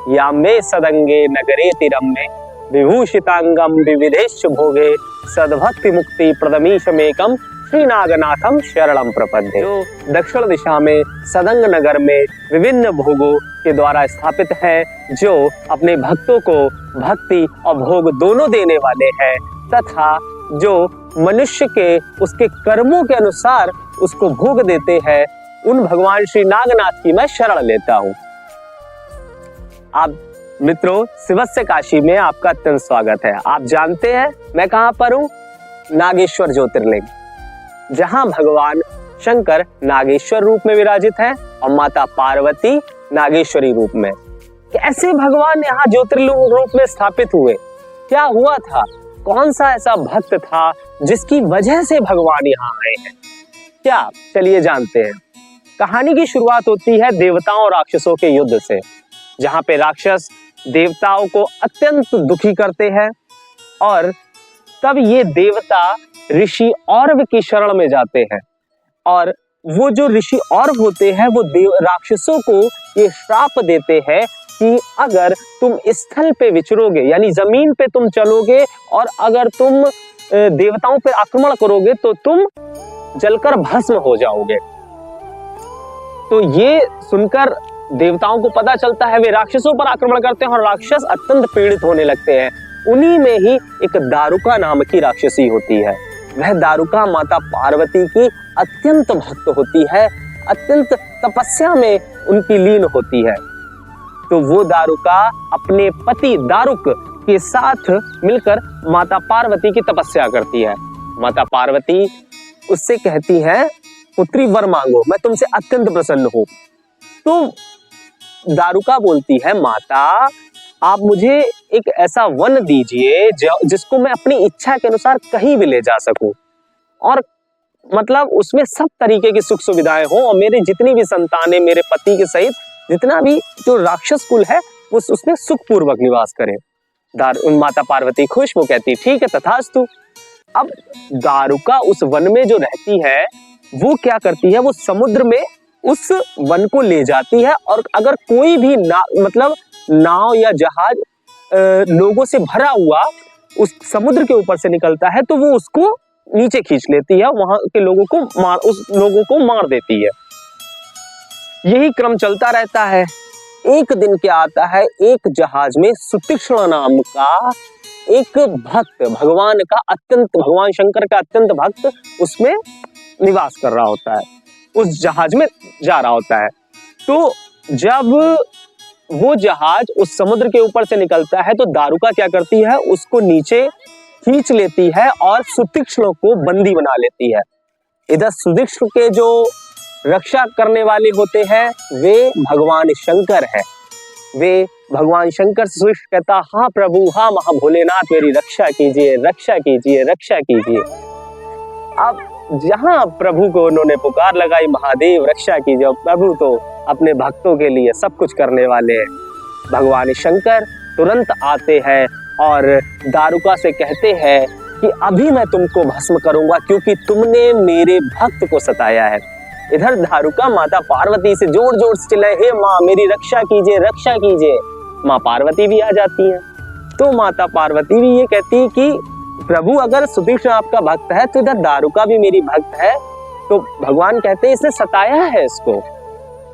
या मे सदंगे नगरे तिरम्मे विभूषितांगम विविधेश भोगे सद्भक्ति मुक्ति प्रदमीशमेकम श्री नागनाथम शरणम प्रपद्ये। जो दक्षिण दिशा में सदंग नगर में विभिन्न भोगों के द्वारा स्थापित है, जो अपने भक्तों को भक्ति और भोग दोनों देने वाले हैं तथा जो मनुष्य के उसके कर्मों के अनुसार उसको भोग देते हैं, उन भगवान श्री नागनाथ की मैं शरण लेता हूँ। आप मित्रों, शिवस्य काशी में आपका अत्यंत स्वागत है। आप जानते हैं मैं कहाँ पर हूँ? नागेश्वर ज्योतिर्लिंग, जहाँ भगवान शंकर नागेश्वर रूप में विराजित है और माता पार्वती नागेश्वरी रूप में। कैसे भगवान यहाँ ज्योतिर्लिंग रूप में स्थापित हुए? क्या हुआ था? कौन सा ऐसा भक्त था जिसकी वजह से भगवान यहाँ आए हैं? क्या, चलिए जानते हैं। कहानी की शुरुआत होती है देवताओं और राक्षसों के युद्ध से, जहाँ पे राक्षस देवताओं को अत्यंत दुखी करते हैं और तब ये देवता ऋषि औरव की शरण में जाते हैं और वो जो ऋषि औरव होते हैं वो राक्षसों को ये श्राप देते हैं कि अगर तुम स्थल पे विचरोगे, यानी जमीन पे तुम चलोगे और अगर तुम देवताओं पे आक्रमण करोगे तो तुम जलकर भस्म हो जाओगे। तो ये सुनकर देवताओं को पता चलता है, वे राक्षसों पर आक्रमण करते हैं और राक्षस अत्यंत पीड़ित होने लगते हैं। उन्हीं में ही एक दारुका नाम की राक्षसी होती है। वह दारुका माता पार्वती की अत्यंत भक्त होती है, अत्यंत तपस्या में उनकी लीन होती है। तो वो दारुका अपने पति दारुक के साथ मिलकर माता पार्वती की तपस्या करती है। माता पार्वती उससे कहती है, पुत्री वर मांगो, मैं तुमसे अत्यंत प्रसन्न हूं। तो दारुका बोलती है, माता आप मुझे एक ऐसा वन दीजिए जिसको मैं अपनी इच्छा के अनुसार कहीं भी ले जा सकूं और मतलब उसमें सब तरीके की सुख सुविधाएं हो और मेरे जितनी भी संतानें मेरे पति के सहित जितना भी जो राक्षस कुल है वो उसमें सुखपूर्वक निवास करे। माता पार्वती खुश, वो कहती ठीक है तथास्तु। अब दारुका उस वन में जो रहती है वो क्या करती है, वो समुद्र में उस वन को ले जाती है और अगर कोई भी नाव या जहाज लोगों से भरा हुआ उस समुद्र के ऊपर से निकलता है तो वो उसको नीचे खींच लेती है, वहां के लोगों को मार देती है। यही क्रम चलता रहता है। एक दिन क्या आता है, एक जहाज में सुतीक्ष्ण नाम का एक भक्त, भगवान शंकर का अत्यंत भक्त उसमें निवास कर रहा होता है, उस जहाज में जा रहा होता है। तो जब वो जहाज उस समुद्र के ऊपर से निकलता है तो दारुका क्या करती है, उसको नीचे खींच लेती है और सुतीक्ष्ण को बंदी बना लेती है। इधर सुतीक्ष्ण के जो रक्षा करने वाले होते हैं वे भगवान शंकर है। वे भगवान शंकर से कहता, हाँ प्रभु, हाँ महा भोलेनाथ, मेरी रक्षा कीजिए, रक्षा कीजिए, रक्षा कीजिए। अब जहां प्रभु को उन्होंने पुकार लगाई, महादेव रक्षा कीजिए, प्रभु तो अपने भक्तों के लिए सब कुछ करने वाले हैं। भगवान शंकर तुरंत आते हैं और दारुका से कहते हैं कि अभी मैं तुमको भस्म करूंगा क्योंकि तुमने मेरे भक्त को सताया है। इधर दारुका माता पार्वती से जोर जोर से चिल्लाए, हे माँ मेरी रक्षा कीजिए, रक्षा कीजिए। माँ पार्वती भी आ जाती है। तो माता पार्वती भी ये कहती है कि प्रभु अगर सुतीक्ष्ण आपका भक्त है तो इधर दारुका भी मेरी भक्त है। तो भगवान कहते हैं इसने सताया है इसको।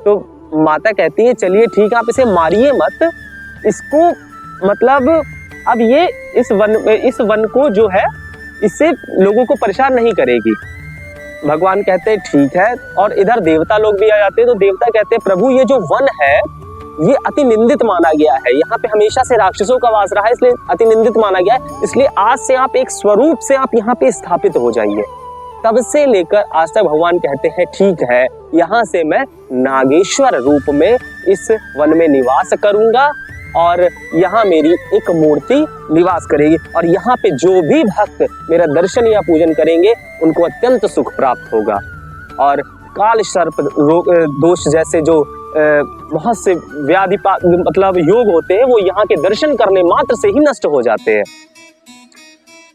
तो माता कहती है चलिए ठीक है, आप इसे मारिए मत, इसको मतलब अब ये इस वन को जो है इससे लोगों को परेशान नहीं करेगी। भगवान कहते हैं ठीक है। और इधर देवता लोग भी आ जाते हैं। तो देवता कहते हैं प्रभु ये जो वन है ये अति निंदित माना गया है, यहाँ पे हमेशा से राक्षसों का वास रहा है, इसलिए अति निंदित माना गया है, इसलिए आज से आप एक स्वरूप से आप यहाँ पे स्थापित हो जाइए। तब से लेकर आज तक भगवान कहते हैं ठीक है, यहाँ से मैं नागेश्वर रूप में इस वन में निवास करूंगा और यहाँ मेरी एक मूर्ति निवास करेगी और यहाँ पे जो भी भक्त मेरा दर्शन या पूजन करेंगे उनको अत्यंत सुख प्राप्त होगा। और काल सर्प दोष जैसे जो बहुत से व्याधि मतलब योग होते हैं वो यहाँ के दर्शन करने मात्र से ही नष्ट हो जाते हैं।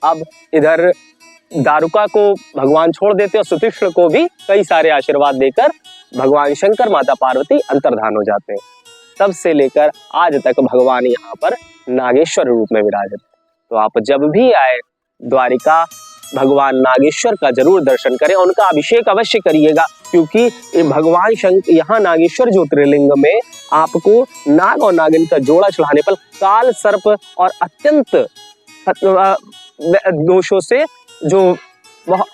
अब इधर दारुका को भगवान छोड़ देते और सुतीक्ष्ण को भी कई सारे आशीर्वाद देकर भगवान शंकर माता पार्वती अंतर्धान हो जाते हैं। तब से लेकर आज तक भगवान यहाँ पर नागेश्वर रूप में विराजित। तो आप जब भी आए द्वारिका, भगवान नागेश्वर का जरूर दर्शन करें, उनका अभिषेक अवश्य करिएगा, क्योंकि भगवान शंकर यहाँ नागेश्वर ज्योतिर्लिंग में आपको नाग और नागिन का जोड़ा चढ़ाने पर काल सर्प और अत्यंत दोषों से, जो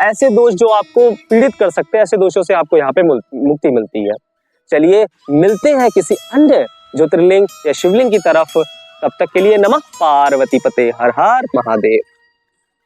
ऐसे दोष जो आपको पीड़ित कर सकते हैं, ऐसे दोषों से आपको यहाँ पे मुक्ति मिलती है। चलिए मिलते हैं किसी अन्य ज्योतिर्लिंग या शिवलिंग की तरफ, तब तक के लिए नमः पार्वती पते, हर हर महादेव।